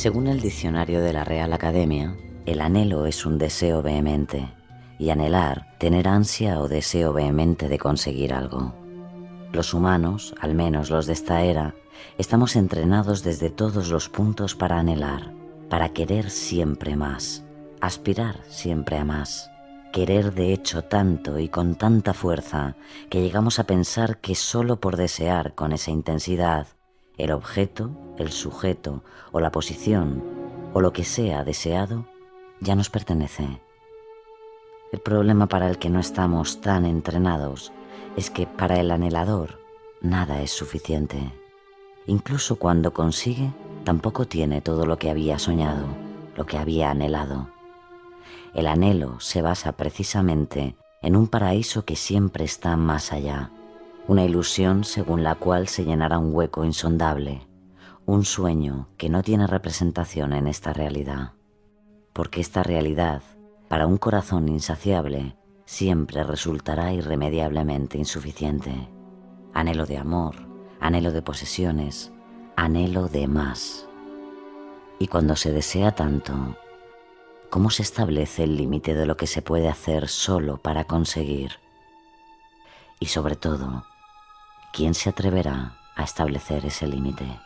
Según el diccionario de la Real Academia, el anhelo es un deseo vehemente, y anhelar, tener ansia o deseo vehemente de conseguir algo. Los humanos, al menos los de esta era, estamos entrenados desde todos los puntos para anhelar, para querer siempre más, aspirar siempre a más, querer de hecho tanto y con tanta fuerza que llegamos a pensar que solo por desear con esa intensidad el objeto, el sujeto o la posición o lo que sea deseado ya nos pertenece. El problema para el que no estamos tan entrenados es que para el anhelador nada es suficiente. Incluso cuando consigue, tampoco tiene todo lo que había soñado, lo que había anhelado. El anhelo se basa precisamente en un paraíso que siempre está más allá, una ilusión según la cual se llenará un hueco insondable, un sueño que no tiene representación en esta realidad. Porque esta realidad, para un corazón insaciable, siempre resultará irremediablemente insuficiente. Anhelo de amor, anhelo de posesiones, anhelo de más. Y cuando se desea tanto, ¿cómo se establece el límite de lo que se puede hacer solo para conseguir? Y sobre todo, ¿quién se atreverá a establecer ese límite?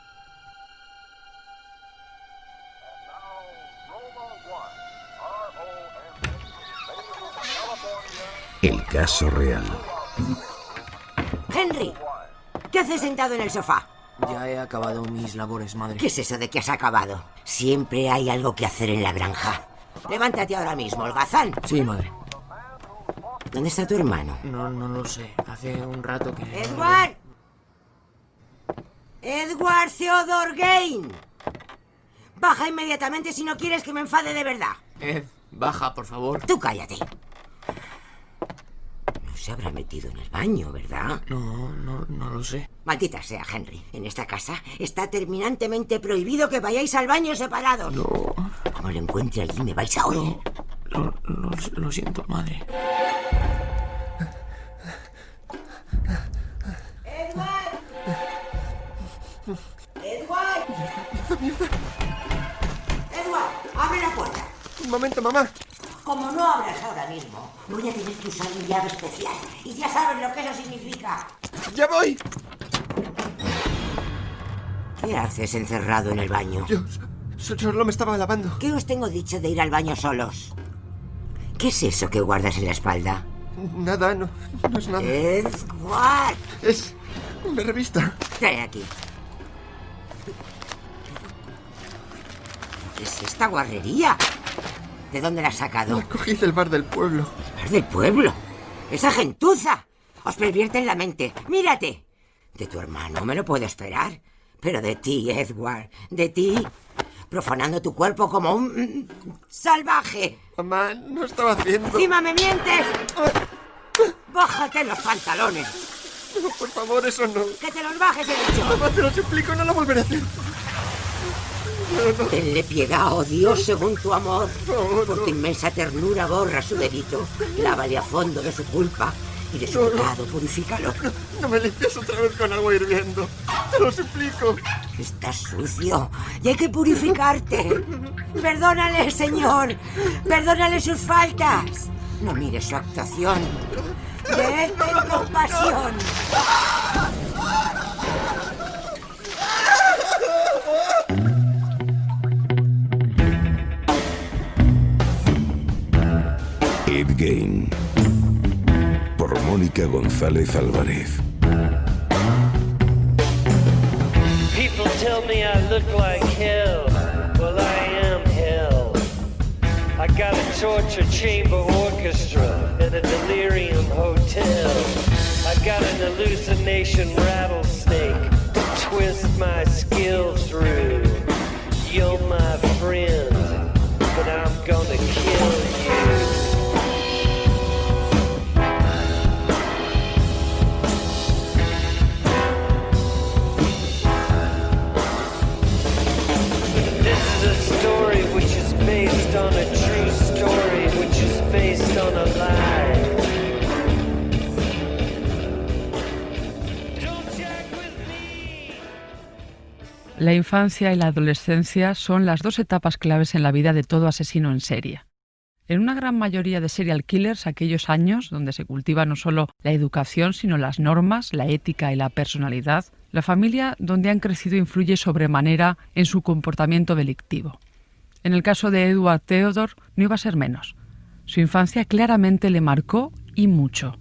El caso real. Henry, ¿qué haces sentado en el sofá? Ya he acabado mis labores, madre. ¿Qué es eso de que has acabado? Siempre hay algo que hacer en la granja. Levántate ahora mismo, holgazán. Sí, madre. ¿Dónde está tu hermano? No lo sé. Hace un rato que... ¡Edward! ¡Edward Theodore Gain! Baja inmediatamente si no quieres que me enfade de verdad. Baja, por favor. Tú cállate. No se habrá metido en el baño, ¿verdad? No lo sé. Maldita sea, Henry. En esta casa está terminantemente prohibido que vayáis al baño separados. No. Como lo encuentre allí, me vais a oír. Lo siento, madre. ¡Edward! ¡Edward! ¡Edward! ¡Abre la puerta! Un momento, mamá. Como no abras ahora mismo, voy a tener que usar mi llave especial. Y ya sabes lo que eso significa. ¡Ya voy! ¿Qué haces encerrado en el baño? Yo solo me estaba lavando. ¿Qué os tengo dicho de ir al baño solos? ¿Qué es eso que guardas en la espalda? Nada, no es nada. Edward. Es una revista. Trae aquí. ¿Qué es esta guarrería? ¿De dónde la has sacado? La cogí del bar del pueblo. ¿El bar del pueblo? ¡Esa gentuza! Os pervierte en la mente. ¡Mírate! De tu hermano me lo puedo esperar. Pero de ti, Edward, de ti, profanando tu cuerpo como un salvaje. Mamá, no estaba haciendo... ¡Encima me mientes! ¡Bájate los pantalones! No, por favor, eso no. ¡Que te los bajes, he dicho! Mamá, te lo suplico, no lo volveré a hacer. No. Tenle piedad, oh Dios, según tu amor. No. Por tu inmensa ternura borra su delito. Lávale a fondo de su culpa y de su pecado, purifícalo. No me limpies otra vez con agua hirviendo. Te lo suplico. Estás sucio y hay que purificarte. Perdónale, Señor. Perdónale sus faltas. No mires su actuación. De él ten compasión. Ed Gein. Por Mónica González Álvarez. People tell me I look like hell. Well, I am hell. I got a torture chamber orchestra and a delirium hotel. I got an hallucination rattlesnake to twist my skill through. You're my friend, but I'm gonna kill you. Based on a true story, which is based on a lie. Don't check with me. La infancia y la adolescencia son las dos etapas claves en la vida de todo asesino en serie. En una gran mayoría de serial killers, aquellos años donde se cultiva no solo la educación, sino las normas, la ética y la personalidad, la familia donde han crecido influye sobremanera en su comportamiento delictivo. En el caso de Edward Theodore no iba a ser menos. Su infancia claramente le marcó y mucho.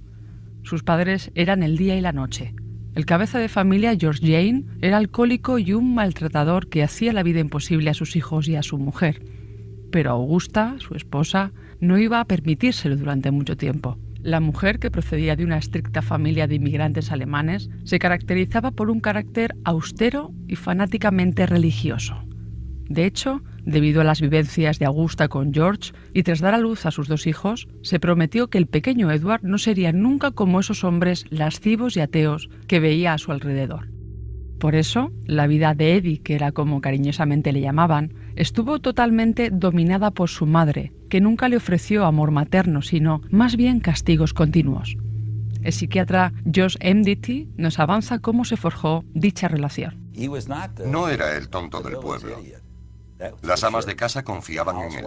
Sus padres eran el día y la noche. El cabeza de familia, George Jane, era alcohólico y un maltratador que hacía la vida imposible a sus hijos y a su mujer. Pero Augusta, su esposa, no iba a permitírselo durante mucho tiempo. La mujer, que procedía de una estricta familia de inmigrantes alemanes, se caracterizaba por un carácter austero y fanáticamente religioso. De hecho, debido a las vivencias de Augusta con George y tras dar a luz a sus dos hijos, se prometió que el pequeño Edward no sería nunca como esos hombres lascivos y ateos que veía a su alrededor. Por eso, la vida de Eddie, que era como cariñosamente le llamaban, estuvo totalmente dominada por su madre, que nunca le ofreció amor materno, sino más bien castigos continuos. El psiquiatra Josh Emdity nos avanza cómo se forjó dicha relación. No era el tonto del pueblo. Las amas de casa confiaban en él.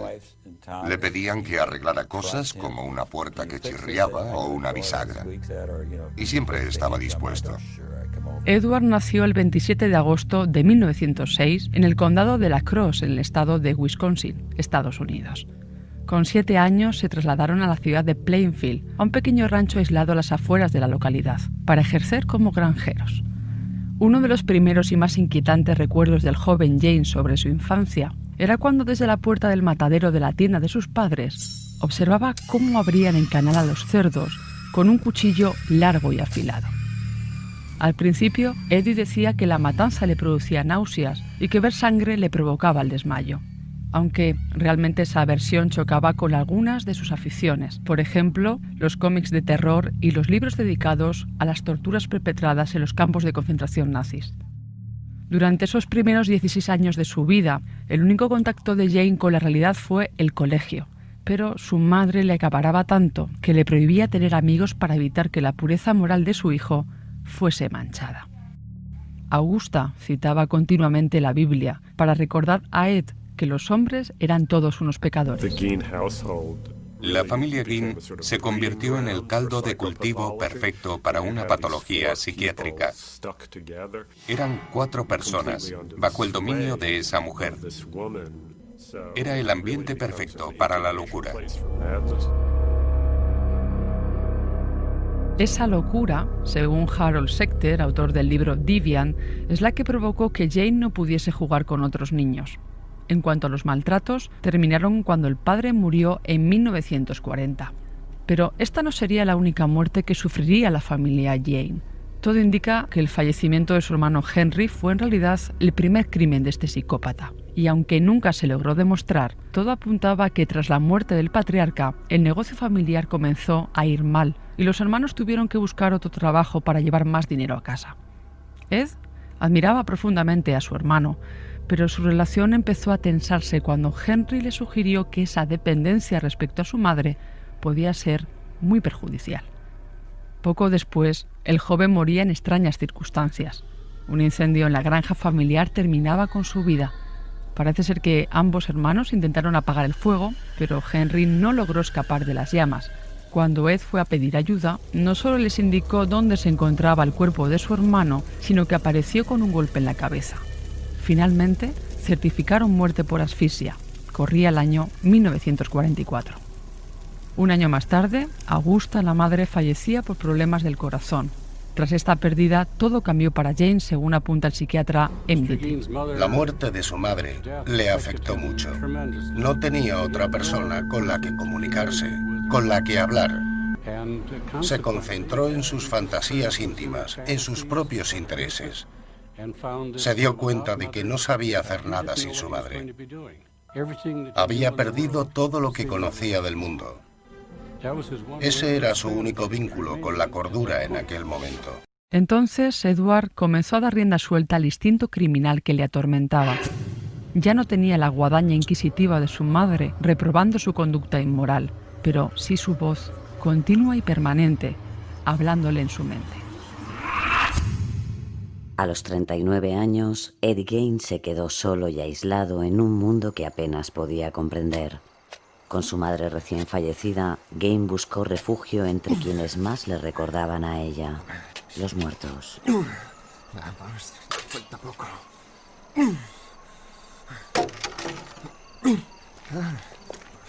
Le pedían que arreglara cosas como una puerta que chirriaba o una bisagra. Y siempre estaba dispuesto. Edward nació el 27 de agosto de 1906 en el condado de La Crosse, en el estado de Wisconsin, Estados Unidos. Con 7 años se trasladaron a la ciudad de Plainfield, a un pequeño rancho aislado a las afueras de la localidad, para ejercer como granjeros. Uno de los primeros y más inquietantes recuerdos del joven Jane sobre su infancia era cuando desde la puerta del matadero de la tienda de sus padres observaba cómo abrían en canal a los cerdos con un cuchillo largo y afilado. Al principio, Eddie decía que la matanza le producía náuseas y que ver sangre le provocaba el desmayo, aunque realmente esa versión chocaba con algunas de sus aficiones, por ejemplo, los cómics de terror y los libros dedicados a las torturas perpetradas en los campos de concentración nazis. Durante esos primeros 16 años de su vida, el único contacto de Jane con la realidad fue el colegio, pero su madre le acaparaba tanto que le prohibía tener amigos para evitar que la pureza moral de su hijo fuese manchada. Augusta citaba continuamente la Biblia para recordar a Ed que los hombres eran todos unos pecadores. La familia Gein se convirtió en el caldo de cultivo perfecto para una patología psiquiátrica. Eran 4 personas bajo el dominio de esa mujer. Era el ambiente perfecto para la locura. Esa locura, según Harold Schechter, autor del libro Deviant, es la que provocó que Jane no pudiese jugar con otros niños. En cuanto a los maltratos, terminaron cuando el padre murió en 1940. Pero esta no sería la única muerte que sufriría la familia Jane. Todo indica que el fallecimiento de su hermano Henry fue en realidad el primer crimen de este psicópata. Y aunque nunca se logró demostrar, todo apuntaba a que tras la muerte del patriarca, el negocio familiar comenzó a ir mal y los hermanos tuvieron que buscar otro trabajo para llevar más dinero a casa. Ed admiraba profundamente a su hermano, pero su relación empezó a tensarse cuando Henry le sugirió que esa dependencia respecto a su madre podía ser muy perjudicial. Poco después, el joven moría en extrañas circunstancias. Un incendio en la granja familiar terminaba con su vida. Parece ser que ambos hermanos intentaron apagar el fuego, pero Henry no logró escapar de las llamas. Cuando Ed fue a pedir ayuda, no solo les indicó dónde se encontraba el cuerpo de su hermano, sino que apareció con un golpe en la cabeza. Finalmente, certificaron muerte por asfixia. Corría el año 1944. Un año más tarde, Augusta, la madre, fallecía por problemas del corazón. Tras esta pérdida, todo cambió para Jane, según apunta el psiquiatra Emdity. La muerte de su madre le afectó mucho. No tenía otra persona con la que comunicarse, con la que hablar. Se concentró en sus fantasías íntimas, en sus propios intereses. Se dio cuenta de que no sabía hacer nada sin su madre. Había perdido todo lo que conocía del mundo. Ese era su único vínculo con la cordura en aquel momento. Entonces, Edward comenzó a dar rienda suelta al instinto criminal que le atormentaba. Ya no tenía la guadaña inquisitiva de su madre, reprobando su conducta inmoral, pero sí su voz, continua y permanente, hablándole en su mente. A los 39 años, Ed Gein se quedó solo y aislado en un mundo que apenas podía comprender. Con su madre recién fallecida, Gein buscó refugio entre quienes más le recordaban a ella, los muertos. Vamos, falta poco. Por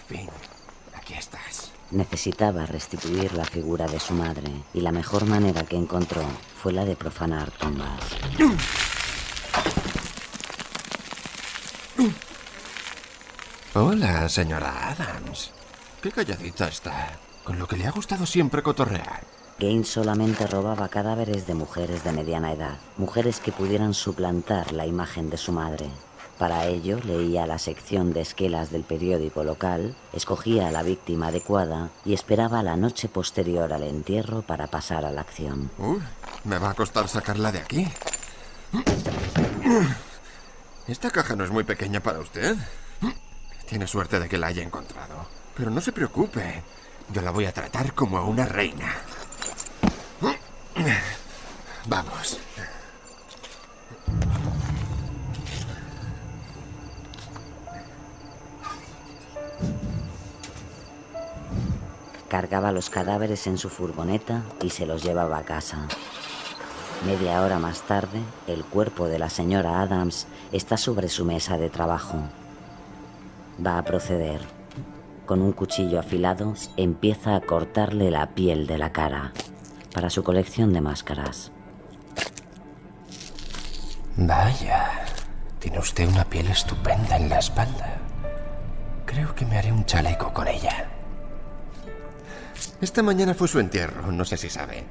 fin, aquí estás. Necesitaba restituir la figura de su madre, y la mejor manera que encontró fue la de profanar tumbas. Hola, señora Adams. Qué calladita está. Con lo que le ha gustado siempre cotorrear. Gein solamente robaba cadáveres de mujeres de mediana edad, mujeres que pudieran suplantar la imagen de su madre. Para ello, leía la sección de esquelas del periódico local, escogía a la víctima adecuada y esperaba la noche posterior al entierro para pasar a la acción. Me va a costar sacarla de aquí. Esta caja no es muy pequeña para usted. Tiene suerte de que la haya encontrado. Pero no se preocupe. Yo la voy a tratar como a una reina. Vamos. Cargaba los cadáveres en su furgoneta y se los llevaba a casa. Media hora más tarde, el cuerpo de la señora Adams está sobre su mesa de trabajo. Va a proceder. Con un cuchillo afilado, empieza a cortarle la piel de la cara para su colección de máscaras. Vaya, tiene usted una piel estupenda en la espalda. Creo que me haré un chaleco con ella. Esta mañana fue su entierro, no sé si sabe.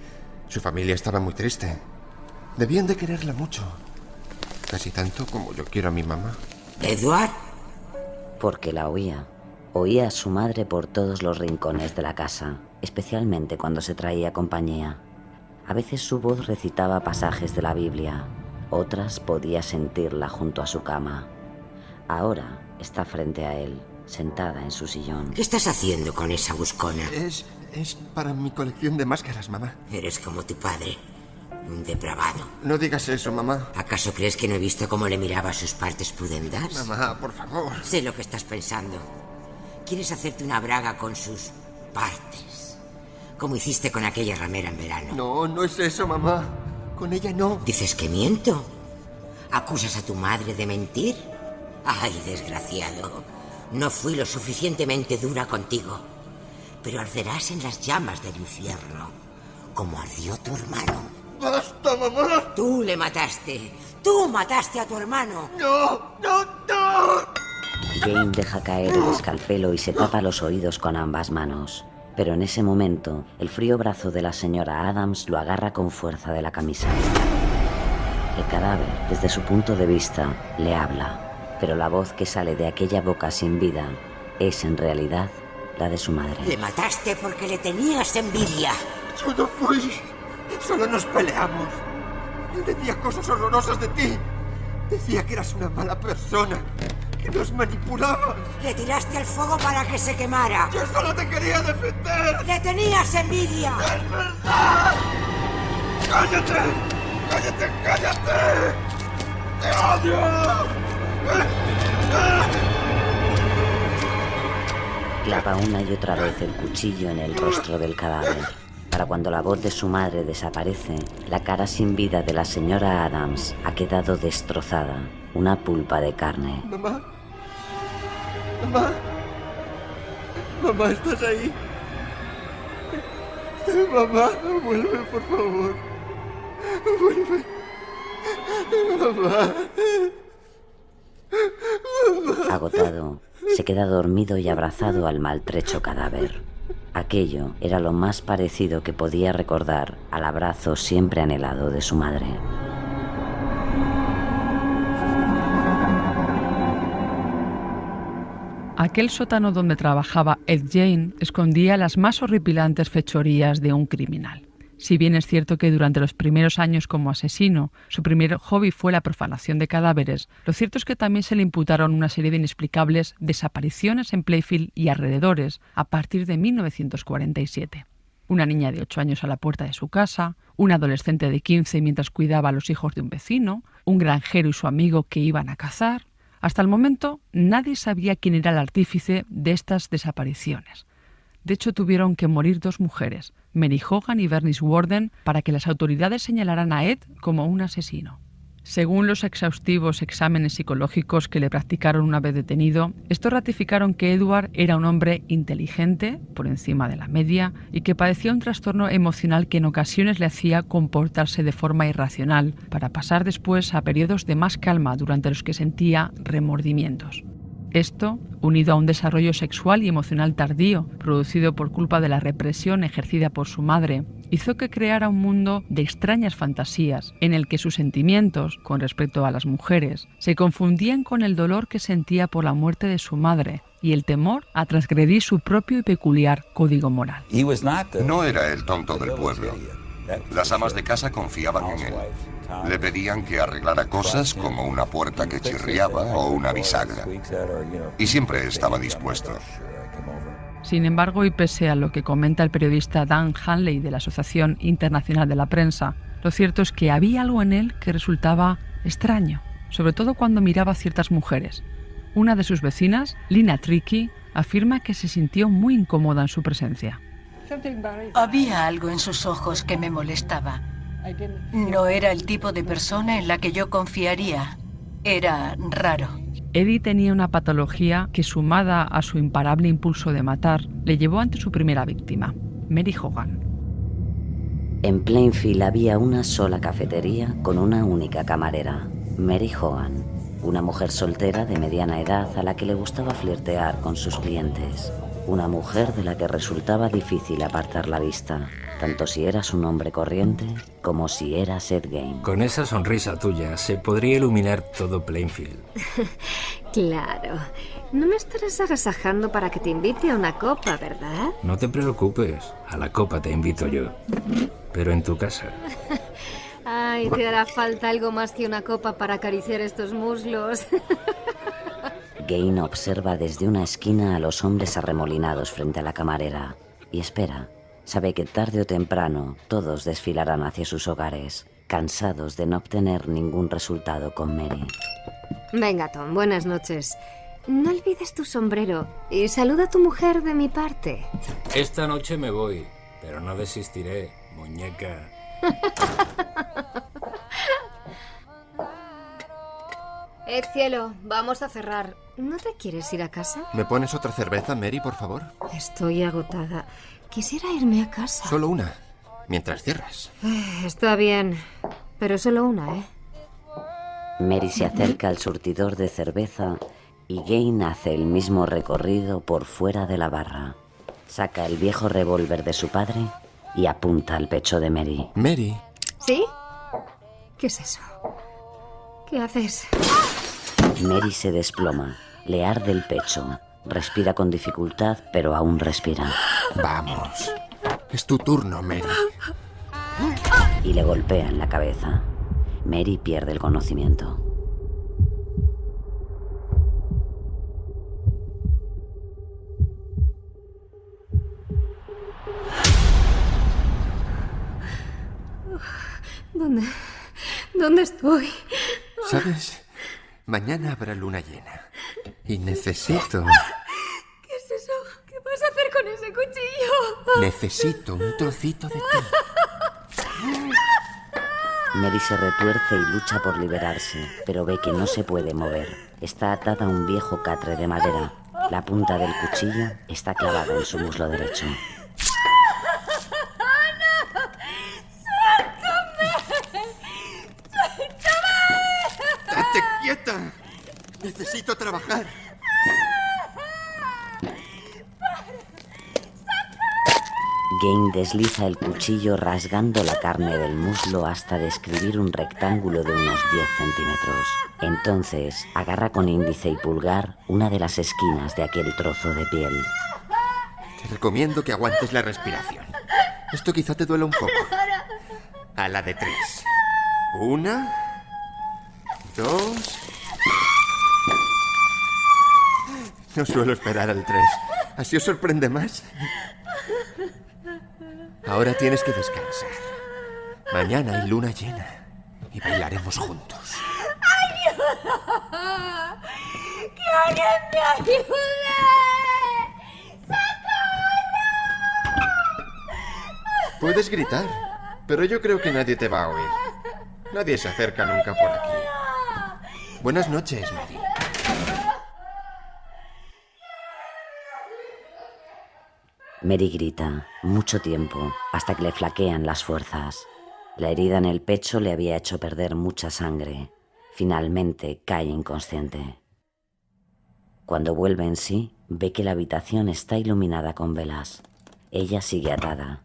Su familia estaba muy triste. Debían de quererla mucho. Casi tanto como yo quiero a mi mamá. ¿Edward? Porque la oía. Oía a su madre por todos los rincones de la casa, especialmente cuando se traía compañía. A veces su voz recitaba pasajes de la Biblia, otras podía sentirla junto a su cama. Ahora está frente a él, sentada en su sillón. ¿Qué estás haciendo con esa buscona? Es para mi colección de máscaras, mamá. Eres como tu padre, un depravado. No digas eso, mamá. ¿Acaso crees que no he visto cómo le miraba sus partes pudendas? Mamá, por favor. Sé lo que estás pensando. Quieres hacerte una braga con sus partes, como hiciste con aquella ramera en verano. No, no es eso, mamá. Con ella no. ¿Dices que miento? ¿Acusas a tu madre de mentir? Ay, desgraciado. No fui lo suficientemente dura contigo, pero arderás en las llamas del infierno, como ardió tu hermano. ¡Basta, mamá! Tú le mataste. Tú mataste a tu hermano. ¡No! ¡No! ¡No! Gein deja caer el escalpelo y se tapa los oídos con ambas manos. Pero en ese momento, el frío brazo de la señora Adams lo agarra con fuerza de la camisa. El cadáver, desde su punto de vista, le habla, pero la voz que sale de aquella boca sin vida es en realidad la de su madre. Le mataste porque le tenías envidia. Yo no fui. Solo nos peleamos. Él decía cosas horrorosas de ti. Decía que eras una mala persona, que nos manipulabas. Le tiraste al fuego para que se quemara. Yo solo te quería defender. ¡Le tenías envidia! ¡Es verdad! ¡Cállate! ¡Cállate, cállate! ¡Te odio! Clava una y otra vez el cuchillo en el rostro del cadáver. Para cuando la voz de su madre desaparece, la cara sin vida de la señora Adams ha quedado destrozada, una pulpa de carne. Mamá. Mamá. Mamá, ¿estás ahí? Mamá, vuelve, por favor. Vuelve. Mamá. Agotado, se queda dormido y abrazado al maltrecho cadáver. Aquello era lo más parecido que podía recordar al abrazo siempre anhelado de su madre. Aquel sótano donde trabajaba Ed Gein escondía las más horripilantes fechorías de un criminal. Si bien es cierto que durante los primeros años como asesino, su primer hobby fue la profanación de cadáveres, lo cierto es que también se le imputaron una serie de inexplicables desapariciones en Playfield y alrededores a partir de 1947. una niña de 8 años a la puerta de su casa, un adolescente de 15 mientras cuidaba a los hijos de un vecino, un granjero y su amigo que iban a cazar. Hasta el momento, nadie sabía quién era el artífice de estas desapariciones. De hecho, tuvieron que morir 2 mujeres, Mary Hogan y Bernice Worden, para que las autoridades señalaran a Ed como un asesino. Según los exhaustivos exámenes psicológicos que le practicaron una vez detenido, estos ratificaron que Edward era un hombre inteligente, por encima de la media, y que padecía un trastorno emocional que en ocasiones le hacía comportarse de forma irracional, para pasar después a periodos de más calma durante los que sentía remordimientos. Esto, unido a un desarrollo sexual y emocional tardío, producido por culpa de la represión ejercida por su madre, hizo que creara un mundo de extrañas fantasías en el que sus sentimientos, con respecto a las mujeres, se confundían con el dolor que sentía por la muerte de su madre y el temor a transgredir su propio y peculiar código moral. No era el tonto del pueblo. Las amas de casa confiaban en él. Le pedían que arreglara cosas como una puerta que chirriaba o una bisagra. Y siempre estaba dispuesto. Sin embargo, y pese a lo que comenta el periodista Dan Hanley de la Asociación Internacional de la Prensa, lo cierto es que había algo en él que resultaba extraño, sobre todo cuando miraba a ciertas mujeres. Una de sus vecinas, Lina Tricky, afirma que se sintió muy incómoda en su presencia. Había algo en sus ojos que me molestaba. No era el tipo de persona en la que yo confiaría. Era raro. Eddie tenía una patología que, sumada a su imparable impulso de matar, le llevó ante su primera víctima, Mary Hogan. En Plainfield había una sola cafetería con una única camarera, Mary Hogan, una mujer soltera de mediana edad a la que le gustaba flirtear con sus clientes. Una mujer de la que resultaba difícil apartar la vista, tanto si eras un hombre corriente como si eras Ed Gein. Con esa sonrisa tuya se podría iluminar todo Plainfield. Claro. No me estarás agasajando para que te invite a una copa, ¿verdad? No te preocupes, a la copa te invito yo. Pero en tu casa. Ay, te hará falta algo más que una copa para acariciar estos muslos. Gein observa desde una esquina a los hombres arremolinados frente a la camarera y espera. Sabe que tarde o temprano todos desfilarán hacia sus hogares, cansados de no obtener ningún resultado con Mary. Venga, Tom, buenas noches. No olvides tu sombrero y saluda a tu mujer de mi parte. Esta noche me voy, pero no desistiré, muñeca. Cielo, vamos a cerrar. ¿No te quieres ir a casa? ¿Me pones otra cerveza, Mary, por favor? Estoy agotada. Quisiera irme a casa. Solo una, mientras cierras. Está bien, pero solo una, ¿eh? Mary se acerca al surtidor de cerveza y Gein hace el mismo recorrido por fuera de la barra. Saca el viejo revólver de su padre y apunta al pecho de Mary. Mary. ¿Sí? ¿Qué es eso? ¿Qué haces? Mary se desploma, le arde el pecho. Respira con dificultad, pero aún respira. Vamos. Es tu turno, Mary. Y le golpea en la cabeza. Mary pierde el conocimiento. ¿Dónde estoy? ¿Sabes? Mañana habrá luna llena. Y necesito... ¿Qué es eso? ¿Qué vas a hacer con ese cuchillo? Necesito un trocito de ti. Mary se retuerce y lucha por liberarse, pero ve que no se puede mover. Está atada a un viejo catre de madera. La punta del cuchillo está clavada en su muslo derecho. ¡Date quieta! Necesito trabajar. Gein desliza el cuchillo rasgando la carne del muslo hasta describir un rectángulo de unos 10 centímetros. Entonces agarra con índice y pulgar una de las esquinas de aquel trozo de piel. Te recomiendo que aguantes la respiración. Esto quizá te duela un poco. A la de 3. 1, 2... No suelo esperar al 3. ¿Así os sorprende más? Ahora tienes que descansar. Mañana hay luna llena y bailaremos juntos. ¡Ayuda! ¡Que alguien me ayude! ¡Socorro! Puedes gritar, pero yo creo que nadie te va a oír. Nadie se acerca nunca por aquí. Buenas noches, Mary. Mary grita mucho tiempo hasta que le flaquean las fuerzas. La herida en el pecho le había hecho perder mucha sangre. Finalmente cae inconsciente. Cuando vuelve en sí, ve que la habitación está iluminada con velas. Ella sigue atada.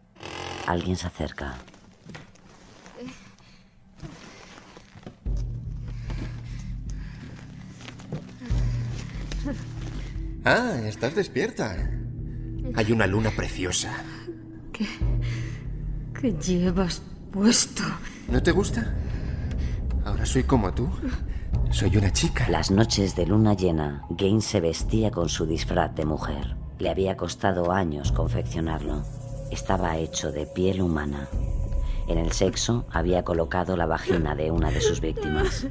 Alguien se acerca. Ah, estás despierta. Hay una luna preciosa. ¿Qué llevas puesto? ¿No te gusta? Ahora soy como tú. Soy una chica. Las noches de luna llena, Gaines se vestía con su disfraz de mujer. Le había costado años confeccionarlo. Estaba hecho de piel humana. En el sexo había colocado la vagina de una de sus víctimas.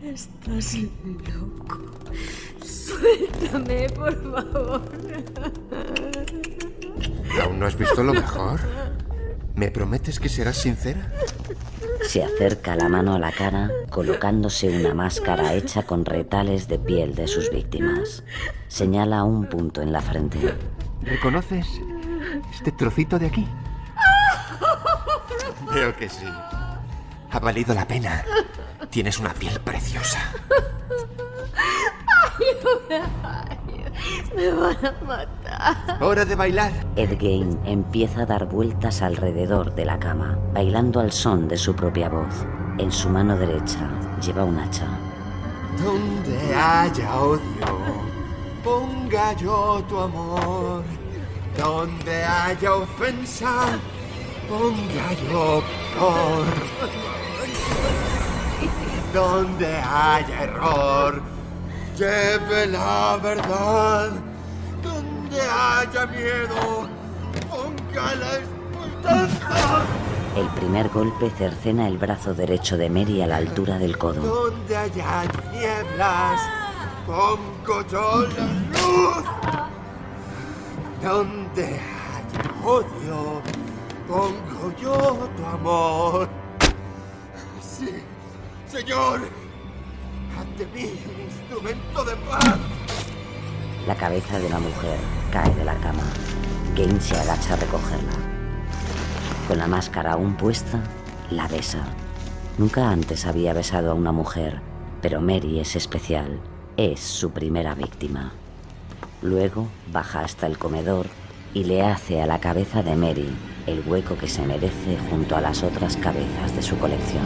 Estás loco. Suéltame, por favor. ¿Aún no has visto lo mejor? ¿Me prometes que serás sincera? Se acerca la mano a la cara, colocándose una máscara hecha con retales de piel de sus víctimas. Señala un punto en la frente. ¿Reconoces este trocito de aquí? Veo que sí. Ha valido la pena. Tienes una piel preciosa. Ayuda. Me van a matar. ¡Hora de bailar! Ed Gein empieza a dar vueltas alrededor de la cama, bailando al son de su propia voz. En su mano derecha lleva un hacha. Donde haya odio, ponga yo tu amor. Donde haya ofensa, ponga yo pudor. Donde haya error, lleve la verdad. Donde haya miedo, ponga la esperanza. El primer golpe cercena el brazo derecho de Mary a la altura del codo. Donde haya tinieblas, pongo yo la luz. Donde haya odio, pongo yo tu amor. Sí, Señor, haz de mí un instrumento de paz. La cabeza de la mujer cae de la cama. Gaines se agacha a recogerla. Con la máscara aún puesta, la besa. Nunca antes había besado a una mujer, pero Mary es especial. Es su primera víctima. Luego baja hasta el comedor y le hace a la cabeza de Mary el hueco que se merece junto a las otras cabezas de su colección.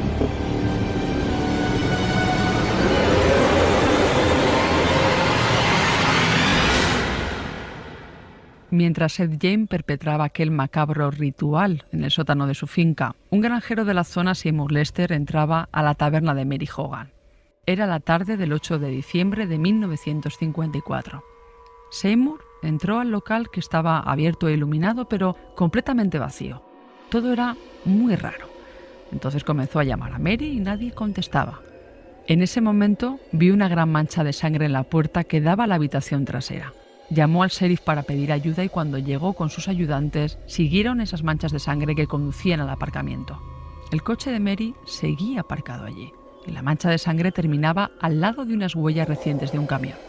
Mientras Ed Gein perpetraba aquel macabro ritual en el sótano de su finca, un granjero de la zona, Seymour Lester, entraba a la taberna de Mary Hogan. Era la tarde del 8 de diciembre de 1954. Seymour entró al local, que estaba abierto e iluminado, pero completamente vacío. Todo era muy raro. Entonces comenzó a llamar a Mary y nadie contestaba. En ese momento vio una gran mancha de sangre en la puerta que daba a la habitación trasera. Llamó al sheriff para pedir ayuda y cuando llegó con sus ayudantes, siguieron esas manchas de sangre que conducían al aparcamiento. El coche de Mary seguía aparcado allí y la mancha de sangre terminaba al lado de unas huellas recientes de un camión.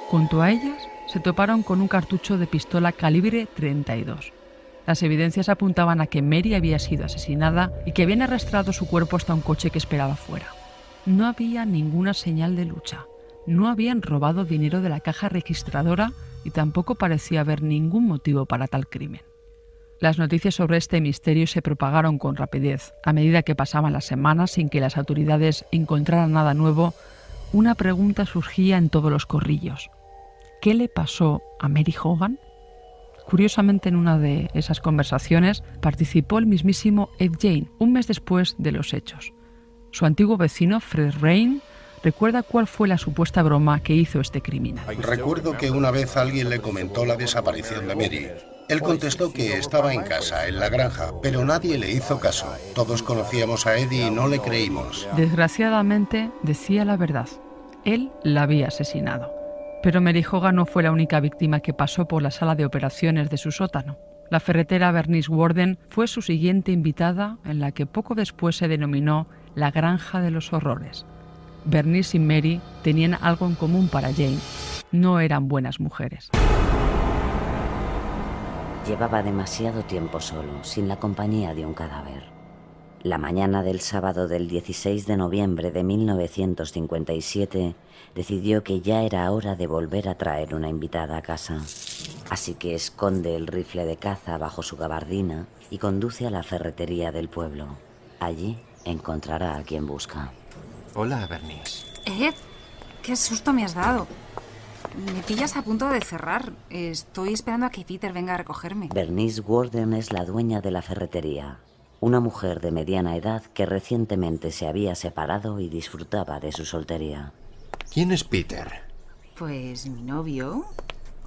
Junto a ellas se toparon con un cartucho de pistola calibre 32. Las evidencias apuntaban a que Mary había sido asesinada y que habían arrastrado su cuerpo hasta un coche que esperaba fuera. No había ninguna señal de lucha. No habían robado dinero de la caja registradora y tampoco parecía haber ningún motivo para tal crimen. Las noticias sobre este misterio se propagaron con rapidez. A medida que pasaban las semanas sin que las autoridades encontraran nada nuevo, una pregunta surgía en todos los corrillos. ¿Qué le pasó a Mary Hogan? Curiosamente, en una de esas conversaciones participó el mismísimo Ed Gein, un mes después de los hechos. Su antiguo vecino, Fred Rain, recuerda cuál fue la supuesta broma que hizo este criminal. Recuerdo que una vez alguien le comentó la desaparición de Mary. Él contestó que estaba en casa, en la granja, pero nadie le hizo caso. Todos conocíamos a Eddie y no le creímos. Desgraciadamente, decía la verdad. Él la había asesinado. Pero Mary Hogan no fue la única víctima que pasó por la sala de operaciones de su sótano. La ferretera Bernice Warden fue su siguiente invitada, en la que poco después se denominó la Granja de los Horrores. Bernice y Mary tenían algo en común para Jane. No eran buenas mujeres. Llevaba demasiado tiempo solo, sin la compañía de un cadáver. La mañana del sábado del 16 de noviembre de 1957 decidió que ya era hora de volver a traer una invitada a casa. Así que esconde el rifle de caza bajo su gabardina y conduce a la ferretería del pueblo. Allí encontrará a quien busca. Hola, Bernice. Ed, qué susto me has dado. Me pillas a punto de cerrar. Estoy esperando a que Peter venga a recogerme. Bernice Warden es la dueña de la ferretería. Una mujer de mediana edad que recientemente se había separado y disfrutaba de su soltería. ¿Quién es Peter? Pues mi novio.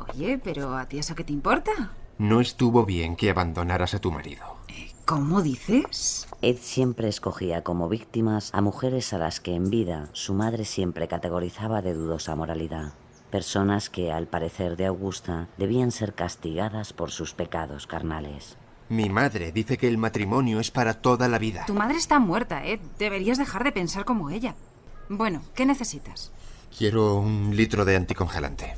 Oye, pero ¿a ti eso qué te importa? No estuvo bien que abandonaras a tu marido. ¿Cómo dices? Ed siempre escogía como víctimas a mujeres a las que en vida su madre siempre categorizaba de dudosa moralidad. Personas que, al parecer de Augusta, debían ser castigadas por sus pecados carnales. Mi madre dice que el matrimonio es para toda la vida. Tu madre está muerta, Ed. Deberías dejar de pensar como ella. Bueno, ¿qué necesitas? Quiero 1 litro de anticongelante.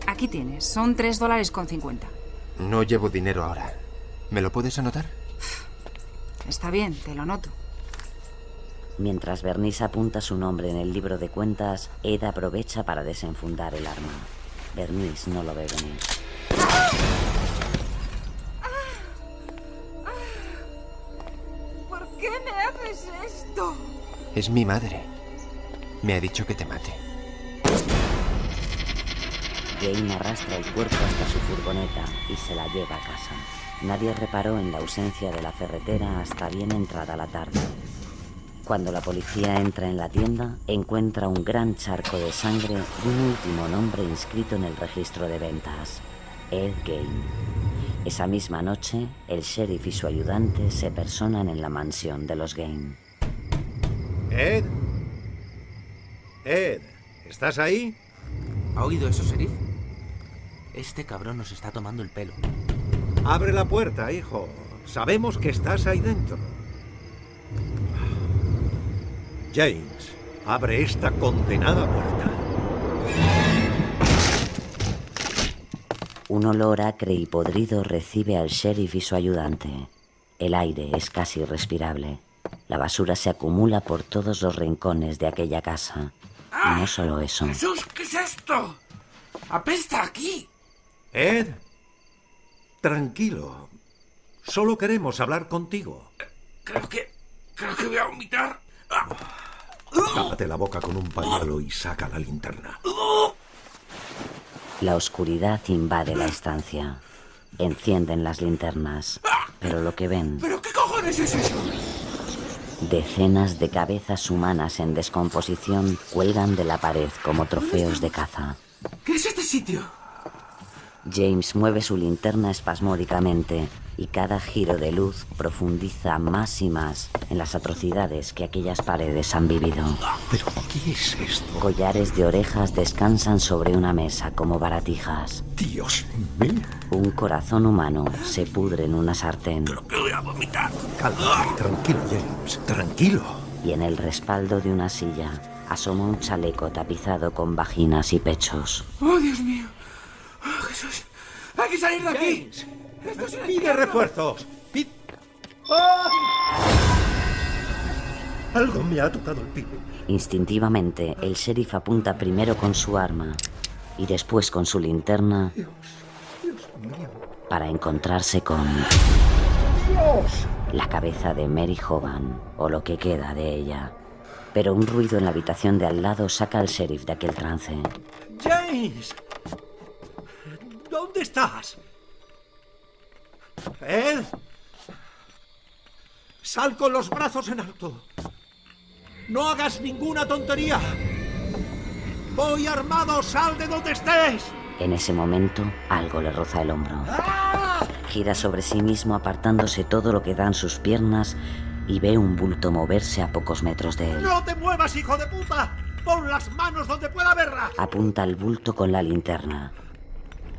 Aquí tienes. Son $3.50. No llevo dinero ahora. ¿Me lo puedes anotar? Está bien, te lo anoto. Mientras Bernice apunta su nombre en el libro de cuentas, Ed aprovecha para desenfundar el arma. Bernice no lo ve venir. ¿Por qué me haces esto? Es mi madre. Me ha dicho que te mate. Jane arrastra el cuerpo hasta su furgoneta y se la lleva a casa. Nadie reparó en la ausencia de la ferretera hasta bien entrada la tarde. Cuando la policía entra en la tienda, encuentra un gran charco de sangre y un último nombre inscrito en el registro de ventas: Ed Gein. Esa misma noche, el sheriff y su ayudante se personan en la mansión de los Gein. Ed. Ed, ¿estás ahí? ¿Ha oído eso, sheriff? Este cabrón nos está tomando el pelo. Abre la puerta, hijo. Sabemos que estás ahí dentro. James, abre esta condenada puerta. Un olor acre y podrido recibe al sheriff y su ayudante. El aire es casi irrespirable. La basura se acumula por todos los rincones de aquella casa. Y no solo eso. ¡Jesús, qué es esto! ¡Apesta aquí! Ed, tranquilo. Solo queremos hablar contigo. Creo que voy a vomitar. Tápate la boca con un pañuelo y saca la linterna. La oscuridad invade la estancia. Encienden las linternas, pero lo que ven... ¿Pero qué cojones es eso? Decenas de cabezas humanas en descomposición cuelgan de la pared como trofeos de caza. ¿Qué es este sitio? James mueve su linterna espasmódicamente y cada giro de luz profundiza más y más en las atrocidades que aquellas paredes han vivido. ¿Pero qué es esto? Collares de orejas descansan sobre una mesa como baratijas. Dios mío. Un corazón humano se pudre en una sartén. Creo que voy a vomitar. Cálmate, tranquilo, James, tranquilo. Y en el respaldo de una silla asoma un chaleco tapizado con vaginas y pechos. ¡Oh, Dios mío! ¡Oh, Jesús! ¡Hay que salir de aquí! Esto es ¡Pide refuerzos! ¡Oh! Algo me ha tocado el pie. Instintivamente, el sheriff apunta primero con su arma y después con su linterna Dios mío. para encontrarse con ¡Dios! la cabeza de Mary Hogan, o lo que queda de ella. Pero un ruido en la habitación de al lado saca al sheriff de aquel trance. ¡James! ¿Dónde estás? ¡Ed! ¡Sal con los brazos en alto! ¡No hagas ninguna tontería! ¡Voy armado! ¡Sal de donde estés! En ese momento, algo le roza el hombro. Gira sobre sí mismo apartándose todo lo que dan sus piernas y ve un bulto moverse a pocos metros de él. ¡No te muevas, hijo de puta! ¡Pon las manos donde pueda verlas! Apunta al bulto con la linterna.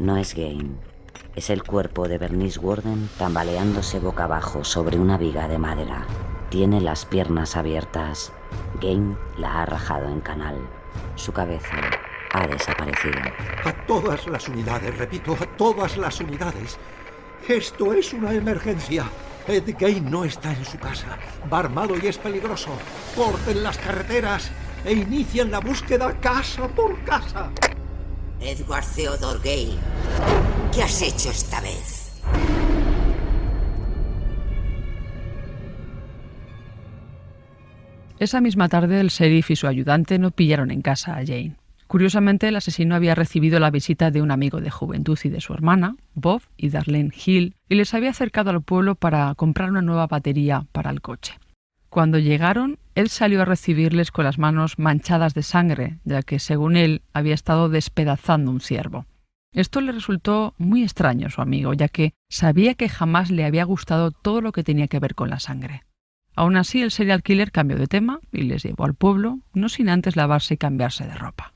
No es Gain. Es el cuerpo de Bernice Worden tambaleándose boca abajo sobre una viga de madera. Tiene las piernas abiertas. Gain la ha rajado en canal. Su cabeza ha desaparecido. A todas las unidades, repito, a todas las unidades. Esto es una emergencia. Ed Gein no está en su casa. Va armado y es peligroso. Corten las carreteras e inicien la búsqueda casa por casa. Edward Theodore Gein, ¿qué has hecho esta vez? Esa misma tarde, el sheriff y su ayudante no pillaron en casa a Jane. Curiosamente, el asesino había recibido la visita de un amigo de juventud y de su hermana, Bob y Darlene Hill, y les había acercado al pueblo para comprar una nueva batería para el coche. Cuando llegaron, él salió a recibirles con las manos manchadas de sangre, ya que, según él, había estado despedazando un ciervo. Esto le resultó muy extraño a su amigo, ya que sabía que jamás le había gustado todo lo que tenía que ver con la sangre. Aún así, el serial killer cambió de tema y les llevó al pueblo, no sin antes lavarse y cambiarse de ropa.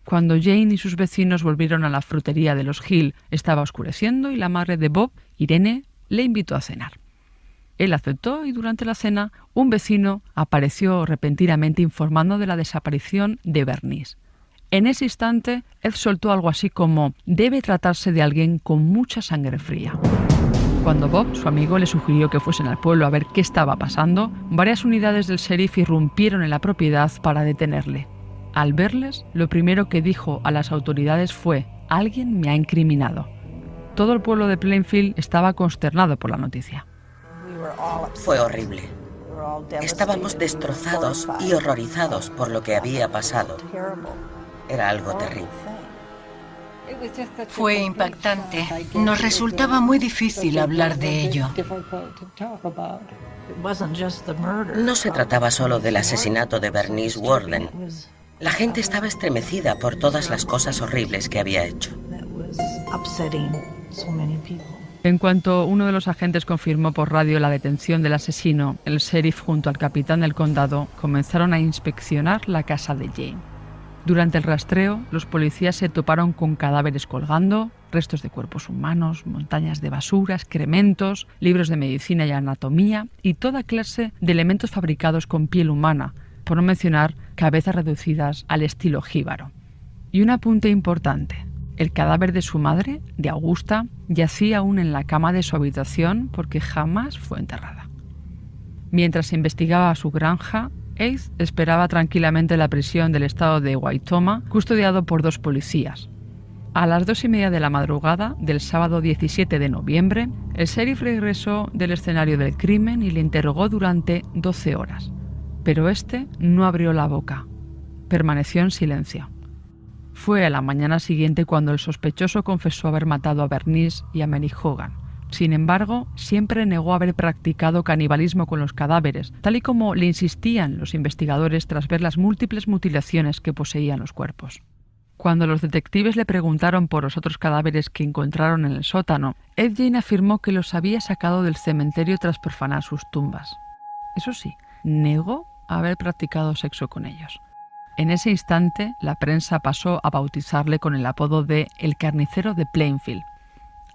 Cuando Jane y sus vecinos volvieron a la frutería de los Hill, estaba oscureciendo y la madre de Bob, Irene, le invitó a cenar. Él aceptó y durante la cena un vecino apareció repentinamente informando de la desaparición de Bernice. En ese instante, Ed soltó algo así como: «Debe tratarse de alguien con mucha sangre fría». Cuando Bob, su amigo, le sugirió que fuesen al pueblo a ver qué estaba pasando, varias unidades del sheriff irrumpieron en la propiedad para detenerle. Al verles, lo primero que dijo a las autoridades fue: «Alguien me ha incriminado». Todo el pueblo de Plainfield estaba consternado por la noticia. Fue horrible. Estábamos destrozados y horrorizados por lo que había pasado. Era algo terrible. Fue impactante. Nos resultaba muy difícil hablar de ello. No se trataba solo del asesinato de Bernice Worden. La gente estaba estremecida por todas las cosas horribles que había hecho. En cuanto uno de los agentes confirmó por radio la detención del asesino, el sheriff junto al capitán del condado comenzaron a inspeccionar la casa de Jane. Durante el rastreo, los policías se toparon con cadáveres colgando, restos de cuerpos humanos, montañas de basura, excrementos, libros de medicina y anatomía y toda clase de elementos fabricados con piel humana, por no mencionar cabezas reducidas al estilo jíbaro. Y un apunte importante: el cadáver de su madre, de Augusta, yacía aún en la cama de su habitación porque jamás fue enterrada. Mientras se investigaba su granja, Ace esperaba tranquilamente en la prisión del estado de Waitoma, custodiado por 2 policías. A las 2:30 de la madrugada del sábado 17 de noviembre, el sheriff regresó del escenario del crimen y le interrogó durante 12 horas. Pero este no abrió la boca. Permaneció en silencio. Fue a la mañana siguiente cuando el sospechoso confesó haber matado a Bernice y a Mary Hogan. Sin embargo, siempre negó haber practicado canibalismo con los cadáveres, tal y como le insistían los investigadores tras ver las múltiples mutilaciones que poseían los cuerpos. Cuando los detectives le preguntaron por los otros cadáveres que encontraron en el sótano, Ed Gein afirmó que los había sacado del cementerio tras profanar sus tumbas. Eso sí, negó haber practicado sexo con ellos. En ese instante, la prensa pasó a bautizarle con el apodo de «El carnicero de Plainfield».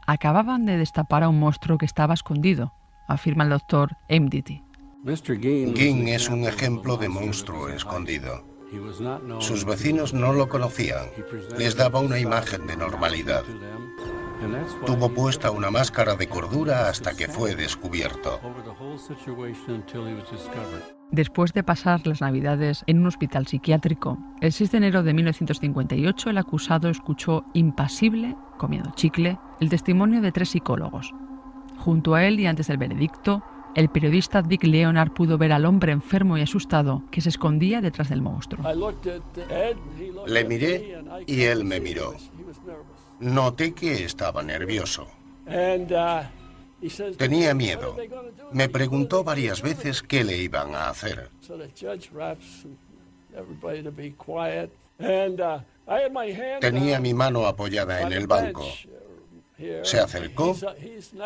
Acababan de destapar a un monstruo que estaba escondido, afirma el doctor Emdity. Gein es un ejemplo de monstruo escondido. Sus vecinos no lo conocían. Les daba una imagen de normalidad. Tuvo puesta una máscara de cordura hasta que fue descubierto. Después de pasar las Navidades en un hospital psiquiátrico, el 6 de enero de 1958 el acusado escuchó impasible, comiendo chicle, el testimonio de 3 psicólogos. Junto a él y antes del veredicto, el periodista Dick Leonard pudo ver al hombre enfermo y asustado que se escondía detrás del monstruo. Le miré y él me miró. Noté que estaba nervioso. Tenía miedo. Me preguntó varias veces qué le iban a hacer. Tenía mi mano apoyada en el banco. Se acercó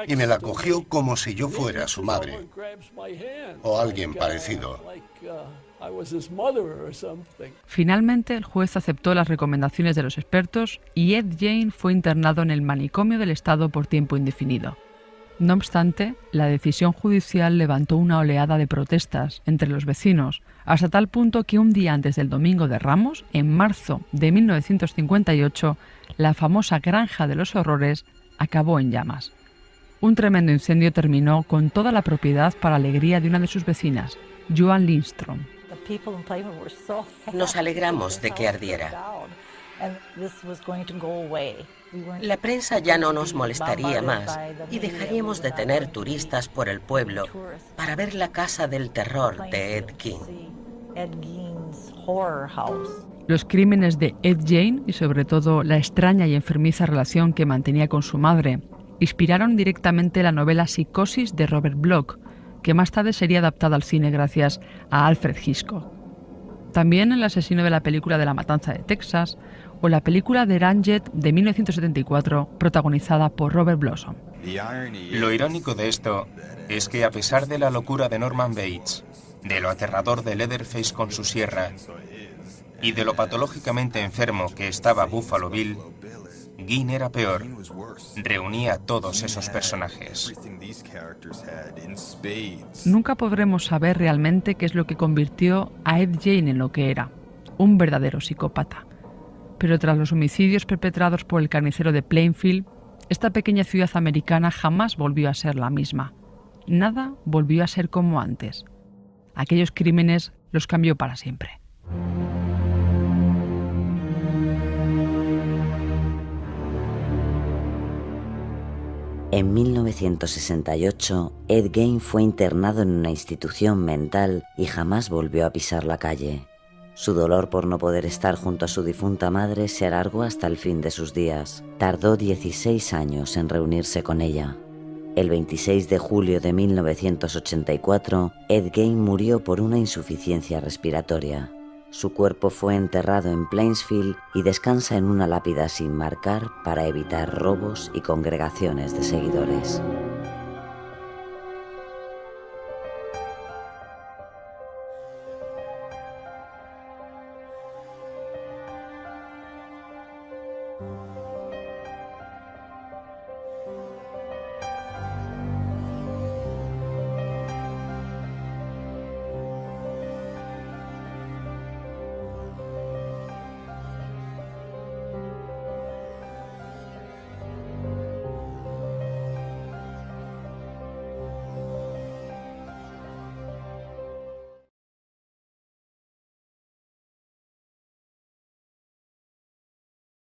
y me la cogió como si yo fuera su madre o alguien parecido. Finalmente, el juez aceptó las recomendaciones de los expertos y Ed Gein fue internado en el manicomio del estado por tiempo indefinido. No obstante, la decisión judicial levantó una oleada de protestas entre los vecinos, hasta tal punto que un día antes del Domingo de Ramos, en marzo de 1958, la famosa Granja de los Horrores acabó en llamas. Un tremendo incendio terminó con toda la propiedad para alegría de una de sus vecinas, Joan Lindstrom. Nos alegramos de que ardiera. La prensa ya no nos molestaría más y dejaríamos de tener turistas por el pueblo para ver la casa del terror de Ed Gein. Los crímenes de Ed Gein y sobre todo la extraña y enfermiza relación que mantenía con su madre inspiraron directamente la novela Psicosis de Robert Bloch, que más tarde sería adaptada al cine gracias a Alfred Hitchcock. También el asesino de la película de La Matanza de Texas o la película The Ranget de 1974 protagonizada por Robert Blossom. Lo irónico de esto es que a pesar de la locura de Norman Bates, de lo aterrador de Leatherface con su sierra y de lo patológicamente enfermo que estaba Buffalo Bill, Gein era peor. Reunía a todos esos personajes. Nunca podremos saber realmente qué es lo que convirtió a Ed Gein en lo que era, un verdadero psicópata. Pero tras los homicidios perpetrados por el carnicero de Plainfield, esta pequeña ciudad americana jamás volvió a ser la misma. Nada volvió a ser como antes. Aquellos crímenes los cambió para siempre. En 1968, Ed Gein fue internado en una institución mental y jamás volvió a pisar la calle. Su dolor por no poder estar junto a su difunta madre se alargó hasta el fin de sus días. Tardó 16 años en reunirse con ella. El 26 de julio de 1984, Ed Gein murió por una insuficiencia respiratoria. Su cuerpo fue enterrado en Plainsfield y descansa en una lápida sin marcar para evitar robos y congregaciones de seguidores.